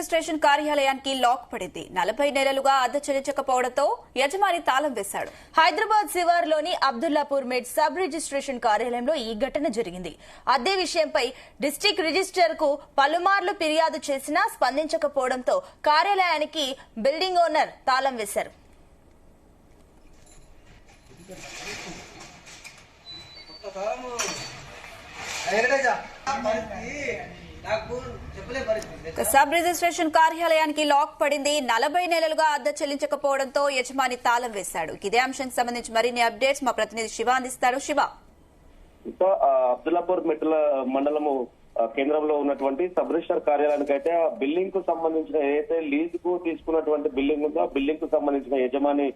Registration కార్యాలయానికి lock పడింది. 40 నెలలుగా అద్దె చెల్లించకపోవడంతో యజమాని తాళం వేశాడు. హైదరాబాద్ శివార్లోని అబ్దుల్లాపూర్ మెట్ సబ్ రిజిస్ట్రేషన్ కార్యాలయంలో ఈ ఘటన జరిగింది. అద్దె విషయంపై డిస్ట్రిక్ట్ రిజిస్టర్ కు పలుమార్లు ఫిర్యాదు చేసినా స్పందించకపోవడంతో కార్యాలయానికి బిల్డింగ్ ఓనర్ తాళం వేశారు. సబ్ రిజిస్ట్రేషన్ కార్యాలయానికి లాక్ పడింది. 40 నెలలుగా అద్దె చెల్లించకపోవడంతో యజమాని తాళం వేశాడు. ఇదే అంశానికి సంబంధించి మరిన్ని అప్డేట్స్ మా ప్రతినిధి శివ అందిస్తారు. శివ, అబ్దుల్లాపూర్ మెట్ల మండలము కేంద్రంలో ఉన్నటువంటి సబ్ రిజిస్టర్ కార్యాలయానికి అయితే ఆ బిల్డింగ్ కు సంబంధించిన ఏదైతే లీజ్ కు తీసుకున్నటువంటి బిల్డింగ్ ఉందో ఆ బిల్డింగ్ కు సంబంధించిన యజమాని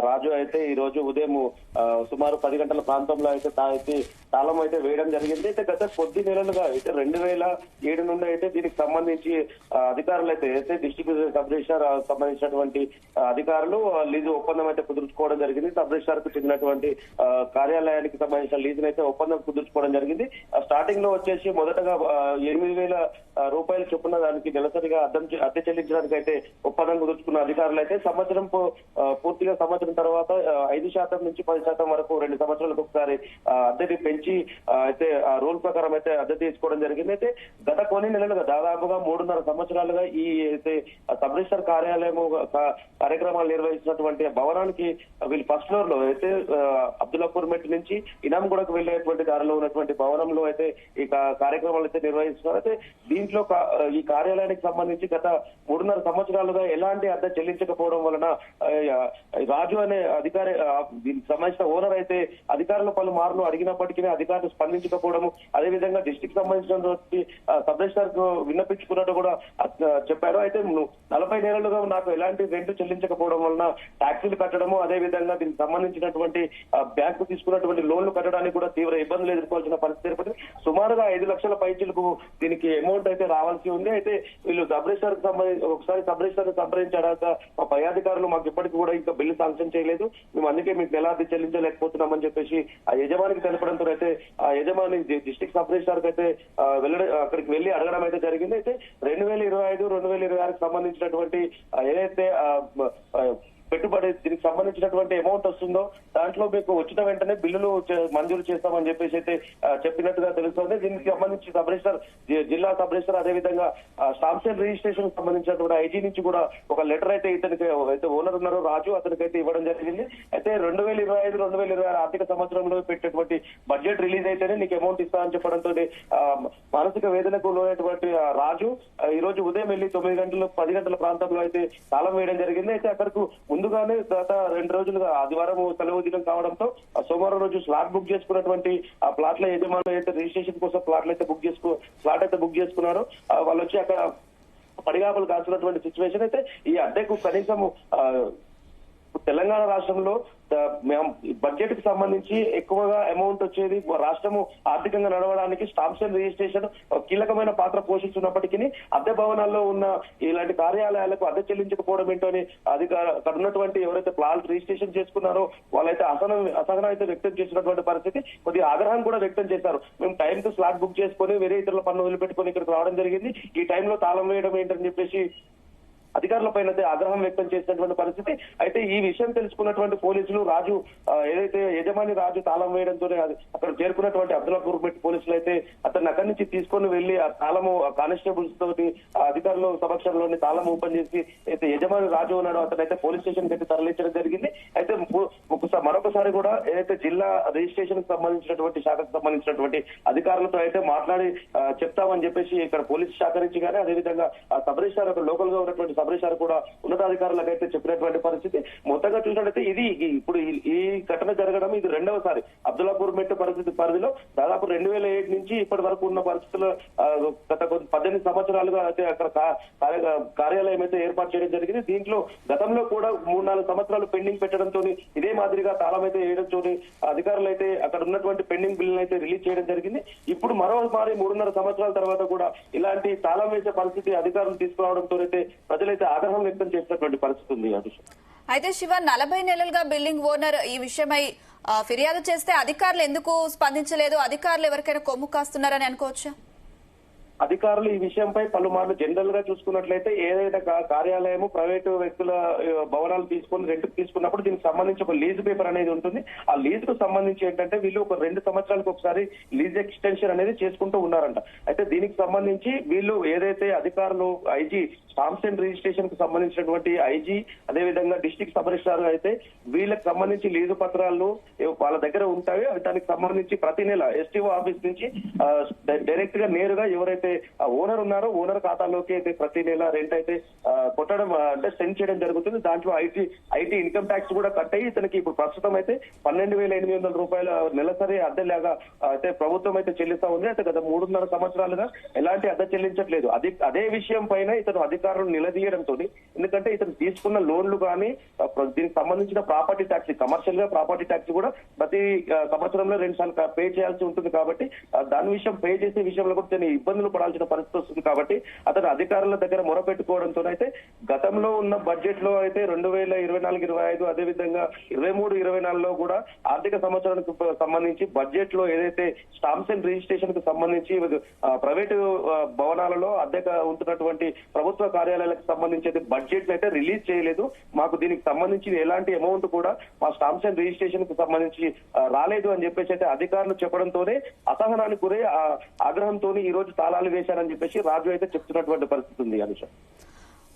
రాజు అయితే ఈ రోజు ఉదయం సుమారు 10 గంటల ప్రాంతంలో అయితే తాళం అయితే వేయడం జరిగింది. అయితే గత కొద్ది నెలలుగా అయితే 2007 నుండి అయితే దీనికి సంబంధించి అధికారులు అయితే డిస్ట్రిక్ట్ సబ్ రిజిస్టర్ సంబంధించినటువంటి అధికారులు లీజు ఒప్పందం అయితే కుదుర్చుకోవడం జరిగింది. సబ్ రిజిస్టర్ కు చెందినటువంటి కార్యాలయానికి సంబంధించిన లీజును అయితే ఒప్పందం కుదుర్చుకోవడం జరిగింది. స్టార్టింగ్ లో వచ్చేసి మొదటగా 8,000 రూపాయలు చొప్పున దానికి నెలసరిగా అద్దె చెల్లించడానికి అయితే ఒప్పందం కుదుర్చుకున్న అధికారులు అయితే పూర్తిగా సంవత్సరం తర్వాత 5% నుంచి 10% వరకు 2 సంవత్సరాలకు ఒకసారి అద్దెని పెంచి అయితే ఆ రూల్ ప్రకారం అయితే అద్దె తీసుకోవడం జరిగింది. అయితే గత కొన్ని నెలలుగా దాదాపుగా 3.5 సంవత్సరాలుగా ఈ అయితే సబ్ రిజిస్టర్ కార్యాలయం కార్యక్రమాలు నిర్వహించినటువంటి భవనానికి వీళ్ళు ఫస్ట్ ఫ్లోర్ లో అయితే అబ్దుల్లాపూర్ మెట్ నుంచి ఇనాంగూడకు వెళ్లేటువంటి దారిలో ఉన్నటువంటి భవనంలో అయితే ఈ కార్యక్రమాలు అయితే నిర్వహిస్తున్నారు. అయితే దీంట్లో ఈ కార్యాలయానికి సంబంధించి గత 3.5 సంవత్సరాలుగా ఎలాంటి అద్దె చెల్లించకపోవడం వలన రాజు అనే అధికారి దీనికి సంబంధించిన ఓనర్ అయితే అధికారులు పలుమార్లు అడిగినప్పటికీ అధికారులు స్పందించకపోవడము, అదేవిధంగా డిస్ట్రిక్ట్ సంబంధించినటువంటి సబ్ రిజిస్టర్ కు విన్నపించుకున్నట్టు కూడా చెప్పారు. అయితే 40 నెలలుగా నాకు ఎలాంటి రెంట్ చెల్లించకపోవడం వలన ట్యాక్సీలు కట్టడము, అదేవిధంగా దీనికి సంబంధించినటువంటి బ్యాంకు తీసుకున్నటువంటి లోన్లు కట్టడానికి కూడా తీవ్ర ఇబ్బందులు ఎదుర్కోవాల్సిన పరిస్థితి ఏర్పడింది. సుమారుగా 5 లక్షల పైచీలకు దీనికి అమౌంట్ అయితే రావాల్సి ఉంది. అయితే వీళ్ళు సబ్ రిజిస్టర్ కు సంబంధించి ఒకసారి సబ్ రిజిస్టర్ సంప్రదించాక మా పై అధికారులు మాకు ఇప్పటికీ కూడా ఇంకా బిల్లు శాంక్షన్ చేయలేదు, మేము అందుకే మీకు నెల అద్దె చెల్లించలేకపోతున్నామని చెప్పేసి ఆ యజమానికి తెలపడంతో అయితే ఆ యజమాని డిస్ట్రిక్ట్ సబ్ రిజిస్టర్ కు అయితే అక్కడికి వెళ్లి అడగడం అయితే జరిగింది. అయితే 2025, 2026 సంబంధించినటువంటి ఏదైతే పెట్టుబడి దీనికి సంబంధించినటువంటి అమౌంట్ వస్తుందో దాంట్లో మీకు వచ్చిన వెంటనే బిల్లులు మంజూరు చేస్తామని చెప్పేసి అయితే చెప్పినట్టుగా తెలుస్తోంది. దీనికి సంబంధించి సబ్ రిజిస్టర్, జిల్లా సబ్ రిజిస్టర్, అదేవిధంగా స్టాంప్స్ రిజిస్ట్రేషన్ సంబంధించినటువంటి ఐజీ నుంచి కూడా ఒక లెటర్ అయితే ఇతనికి అయితే ఓనర్ ఉన్నారో రాజు అతనికైతే ఇవ్వడం జరిగింది. అయితే 2025, 2026 ఆర్థిక సంవత్సరంలో పెట్టేటువంటి బడ్జెట్ రిలీజ్ అయితేనే నీకు అమౌంట్ ఇస్తామని చెప్పడంతో మానసిక వేదనకు లోనైనటువంటి రాజు ఈ రోజు ఉదయం వెళ్లి 9 గంటలు 10 గంటల ప్రాంతంలో అయితే తాళం వేయడం జరిగింది. అయితే అక్కడకు ముందుగానే గత 2 రోజులుగా ఆదివారం సెలవు దినం కావడంతో సోమవారం రోజు స్లాట్ బుక్ చేసుకున్నటువంటి ఆ ప్లాట్ల యజమానులు అయితే రిజిస్ట్రేషన్ కోసం స్లాట్ అయితే బుక్ చేసుకున్నారు. వాళ్ళు వచ్చి అక్కడ పడిగాపులు కాల్చినటువంటి సిచ్యువేషన్ అయితే ఈ అద్దెకు కనీసం తెలంగాణ రాష్ట్రంలో బడ్జెట్ కి సంబంధించి ఎక్కువగా అమౌంట్ వచ్చేది రాష్ట్రము ఆర్థికంగా నడవడానికి స్టాంప్స్ అండ్ రిజిస్ట్రేషన్ కీలకమైన పాత్ర పోషిస్తున్నప్పటికీ అద్దె భవనాల్లో ఉన్న ఇలాంటి కార్యాలయాలకు అద్దె చెల్లించకపోవడం ఏంటో అని అక్కడ ఉన్నటువంటి ఎవరైతే ప్లాట్ రిజిస్ట్రేషన్ చేసుకున్నారో వాళ్ళైతే అసహనం అయితే వ్యక్తం చేసినటువంటి పరిస్థితి, కొద్దిగా ఆగ్రహం కూడా వ్యక్తం చేశారు. మేము టైం కు స్లాట్ బుక్ చేసుకుని వేరే ఇతరుల పన్ను వదిలిపెట్టుకుని ఇక్కడికి రావడం జరిగింది, ఈ టైంలో తాళం వేయడం ఏంటని చెప్పేసి అధికారుల పైన ఆగ్రహం వ్యక్తం చేసినటువంటి పరిస్థితి. అయితే ఈ విషయం తెలుసుకున్నటువంటి పోలీసులు రాజు ఏదైతే యజమాని రాజు తాళం వేయడంతో అక్కడ చేరుకున్నటువంటి అబ్దుల్లాపూర్ మెట్ పోలీసులు అయితే అతన్ని అక్కడి నుంచి తీసుకొని వెళ్లి ఆ తాళము కానిస్టేబుల్స్ తోటి అధికారుల సమక్షంలోని తాళం ఓపెన్ చేసి అయితే యజమాని రాజు ఉన్నాడు అతనైతే పోలీస్ స్టేషన్ కి అయితే తరలించడం జరిగింది. అయితే మరొకసారి కూడా ఏదైతే జిల్లా రిజిస్ట్రేషన్ కి సంబంధించినటువంటి శాఖకు సంబంధించినటువంటి అధికారులతో అయితే మాట్లాడి చెప్తామని చెప్పేసి ఇక్కడ పోలీసు శాఖ నుంచి కానీ అదేవిధంగా సబ్ రిజిస్టర్ లోకల్ గా ఉన్నటువంటి సబ్ రిజిస్టర్ కూడా ఉన్నతాధికారులకు అయితే చెప్పినటువంటి పరిస్థితి. మొత్తంగా చూసినట్లయితే ఇది ఇప్పుడు ఈ ఘటన జరగడం ఇది 2వసారి. అబ్దుల్లాపూర్ మెట్ పరిధిలో దాదాపు 2007 నుంచి ఇప్పటి వరకు ఉన్న పరిస్థితుల్లో గత 18 సంవత్సరాలుగా అయితే అక్కడ కార్యాలయం అయితే ఏర్పాటు చేయడం జరిగింది. దీంట్లో గతంలో కూడా 3-4 సంవత్సరాలు పెండింగ్ పెట్టడంతో ఇదే మాదిరిగా తాళం అయితే వేయడంతో అధికారులు అయితే అక్కడ ఉన్నటువంటి పెండింగ్ బిల్లును అయితే రిలీజ్ చేయడం జరిగింది. ఇప్పుడు మరోసారి 3.5 సంవత్సరాల తర్వాత కూడా ఇలాంటి తాళం వేసే పరిస్థితి అధికారులు తీసుకురావడంతో అయితే ప్రజలైతే ఆగ్రహం వ్యక్తం చేసినటువంటి పరిస్థితి ఉంది. అయితే శివ, 40 నెలలుగా బిల్డింగ్ ఓనర్ ఈ విషయమై ఫిర్యాదు చేస్తే అధికారులు ఎందుకు స్పందించలేదు? అధికారులు ఎవరికైనా కొమ్ము కాస్తున్నారని అనుకోవచ్చా? అధికారులు ఈ విషయంపై పలుమార్లు జనరల్ గా చూసుకున్నట్లయితే ఏదైతే కార్యాలయము ప్రైవేటు వ్యక్తుల భవనాలు తీసుకుని రెంట్కు తీసుకున్నప్పుడు దీనికి సంబంధించి ఒక లీజ్ పేపర్ అనేది ఉంటుంది. ఆ లీజ్ కు సంబంధించి ఏంటంటే వీళ్ళు ఒక 2 సంవత్సరాలకు ఒకసారి లీజ్ ఎక్స్టెన్షన్ అనేది చేసుకుంటూ ఉన్నారంట. అయితే దీనికి సంబంధించి వీళ్ళు ఏదైతే అధికారులు ఐజీ స్టాంప్స్ అండ్ రిజిస్ట్రేషన్ కు సంబంధించినటువంటి ఐజీ అదేవిధంగా డిస్ట్రిక్ట్ సబ్ రిజిస్ట్రార్ అయితే వీళ్ళకి సంబంధించి లీజు పత్రాలు వాళ్ళ దగ్గర ఉంటాయి. దానికి సంబంధించి ప్రతి నెల ఎస్టీఓ ఆఫీస్ నుంచి డైరెక్ట్ గా నేరుగా ఎవరైతే ఓనర్ ఉన్నారో ఓనర్ ఖాతాలోకి అయితే ప్రతి నెల రెంట్ అయితే కొట్టడం అంటే సెండ్ చేయడం జరుగుతుంది. దాంట్లో ఐటీ ఇన్కమ్ ట్యాక్స్ కూడా కట్ అయ్యి ఇతనికి ఇప్పుడు ప్రస్తుతం అయితే 12,800 రూపాయల నెలసరి అద్దెలాగా అయితే ప్రభుత్వం అయితే చెల్లిస్తా ఉంది. అయితే గత 3.5 సంవత్సరాలుగా ఎలాంటి అద్దె చెల్లించట్లేదు. అదే విషయం పైన ఇతను అధికారులు నిలదీయడంతో, ఎందుకంటే ఇతను తీసుకున్న లోన్లు కానీ దీనికి సంబంధించిన ప్రాపర్టీ ట్యాక్స్ కమర్షియల్ గా ప్రాపర్టీ ట్యాక్స్ కూడా ప్రతి సంవత్సరంలో 2 సార్లు పే చేయాల్సి ఉంటుంది. కాబట్టి దాని విషయం పే చేసే విషయంలో కూడా ఇబ్బందులు పడాల్సిన పరిస్థితి వస్తుంది. కాబట్టి అతను అధికారుల దగ్గర మొరపెట్టుకోవడంతో అయితే గతంలో ఉన్న బడ్జెట్ లో అయితే 2024-25 అదేవిధంగా 23-24లో కూడా ఆర్థిక సంవత్సరానికి సంబంధించి బడ్జెట్ లో ఏదైతే స్టాంప్స్ అండ్ రిజిస్ట్రేషన్ కు సంబంధించి ప్రైవేటు భవనాలలో అద్దెక ఉంటున్నటువంటి ప్రభుత్వ కార్యాలయాలకు సంబంధించి అయితే బడ్జెట్ అయితే రిలీజ్ చేయలేదు. మాకు దీనికి సంబంధించి ఎలాంటి అమౌంట్ కూడా మా స్టాంప్స్ అండ్ రిజిస్ట్రేషన్ కు సంబంధించి రాలేదు అని చెప్పేసి అయితే అధికారులు చెప్పడంతోనే అసహనానికి గురై ఆగ్రహంతో ఈ రోజు తాళాలు వేశారని చెప్పేసి రాజు అయితే చెప్తున్నటువంటి పరిస్థితి ఉంది. అనుష,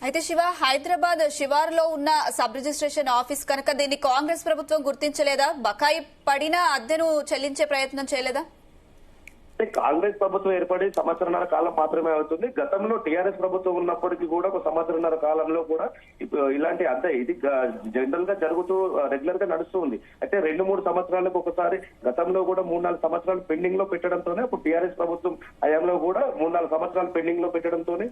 అయితే శివ, హైదరాబాద్ శివారులో ఉన్న సబ్ రిజిస్ట్రేషన్ ఆఫీస్ కనుక దీన్ని కాంగ్రెస్ ప్రభుత్వం గుర్తించలేదా? బకాయి పడిన అద్దెను చెల్లించే ప్రయత్నం చేయలేదా? కాంగ్రెస్ ప్రభుత్వం ఏర్పడి 1.5 సంవత్సరాల కాలం మాత్రమే అవుతుంది. గతంలో టీఆర్ఎస్ ప్రభుత్వం ఉన్నప్పటికీ కూడా ఒక 1.5 సంవత్సరాల కాలంలో కూడా ఇలాంటి అద్దె ఇది జనరల్ గా జరుగుతూ రెగ్యులర్ గా నడుస్తూ ఉంది. అయితే 2-3 సంవత్సరాలకు ఒకసారి గతంలో కూడా 3-4 సంవత్సరాలు పెండింగ్ లో పెట్టడంతోనే ఇప్పుడు టీఆర్ఎస్ ప్రభుత్వం హయాంలో కూడా 3-4 సంవత్సరాలు పెండింగ్ లో పెట్టడంతోనే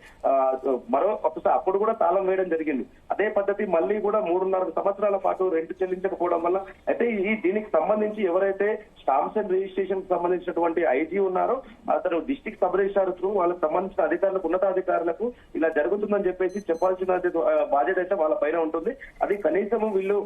మరో ఒకసారి అప్పుడు కూడా తాళం వేయడం జరిగింది. అదే పద్ధతి మళ్ళీ కూడా 3.5 సంవత్సరాల పాటు రెంట్ చెల్లించకపోవడం వల్ల అయితే దీనికి సంబంధించి ఎవరైతే స్టాంప్స్ అండ్ రిజిస్ట్రేషన్ కి సంబంధించినటువంటి ఐజీ అతను డిస్ట్రిక్ట్ సబ్ రిజిస్ట్రార్ త్రూ వాళ్ళకి సంబంధించిన అధికారులకు ఉన్నతాధికారులకు ఇలా జరుగుతుందని చెప్పేసి చెప్పాల్సిన బాధ్యత అయితే వాళ్ళ పైన ఉంటుంది. అది కనీసం వీళ్ళు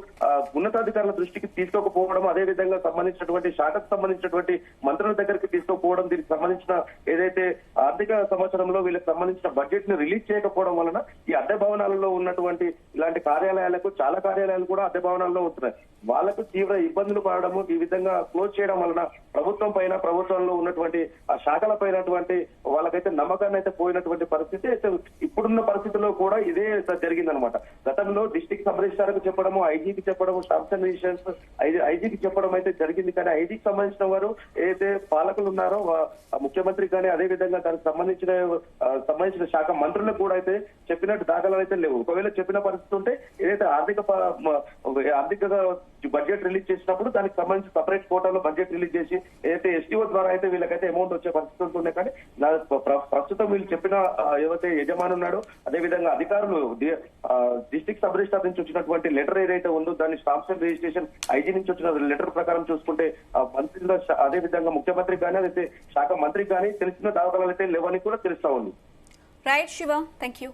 ఉన్నతాధికారుల దృష్టికి తీసుకోకపోవడం, అదే విధంగా సంబంధించినటువంటి శాఖకు సంబంధించినటువంటి మంత్రుల దగ్గరికి తీసుకోకపోవడం, దీనికి సంబంధించిన ఏదైతే ఆర్థిక సంవత్సరంలో వీళ్ళకి సంబంధించిన బడ్జెట్ ని రిలీజ్ చేయకపోవడం వలన ఈ అద్దె భవనాలలో ఉన్నటువంటి ఇలాంటి కార్యాలయాలకు చాలా కార్యాలయాలు కూడా అద్దె భవనాల్లో ఉంటున్నాయి. వాళ్లకు తీవ్ర ఇబ్బందులు పడడము, ఈ విధంగా క్లోజ్ చేయడం వలన ప్రభుత్వం పైన ప్రభుత్వంలో ఉన్నటువంటి ఆ శాఖల పైనటువంటి వాళ్ళకైతే నమ్మకాన్ని అయితే పోయినటువంటి పరిస్థితి అయితే ఇప్పుడున్న పరిస్థితుల్లో కూడా ఇదే జరిగిందనమాట. గతంలో డిస్ట్రిక్ట్ సబ్ రిజిస్ట్రార్ కు చెప్పడము, ఐజీకి చెప్పడము, స్టాంప్స్ అండ్ రిజిస్ట్రేషన్ ఐజీకి చెప్పడం అయితే జరిగింది. కానీ ఐజీకి సంబంధించిన వారు ఏదైతే పాలకులు ఉన్నారో ముఖ్యమంత్రి కానీ అదే విధంగా దానికి సంబంధించిన శాఖ మంత్రులకు కూడా అయితే చెప్పినట్టు దాఖలాలు అయితే లేవు. ఒకవేళ చెప్పిన పరిస్థితి ఉంటే ఏదైతే ఆర్థికంగా బడ్జెట్ రిలీజ్ చేసినప్పుడు దానికి సంబంధించి సపరేట్ కోటాలో బడ్జెట్ రిలీజ్ చేసి ఏదైతే ఎస్టీఓ ద్వారా అయితే వీళ్ళకైతే అమౌంట్ వచ్చే పరిస్థితి ఉంటుంది. కానీ ప్రస్తుతం వీళ్ళు చెప్పిన ఏదైతే యజమాని ఉన్నాడో అదేవిధంగా అధికారులు డిస్ట్రిక్ట్ సబ్ రిజిస్ట్రార్ నుంచి వచ్చినటువంటి లెటర్ ఏదైతే ఉందో దాన్ని స్టాంప్స్ అండ్ రిజిస్ట్రేషన్ ఐజీ నుంచి వచ్చిన లెటర్ ప్రకారం చూసుకుంటే మంత్రిలో అదే విధంగా ముఖ్యమంత్రి కానీ అదైతే శాఖ మంత్రి కానీ తెలిసిన దాఖలాలు అయితే లేవని కూడా తెలుస్తా ఉంది. Right Shiva, thank you.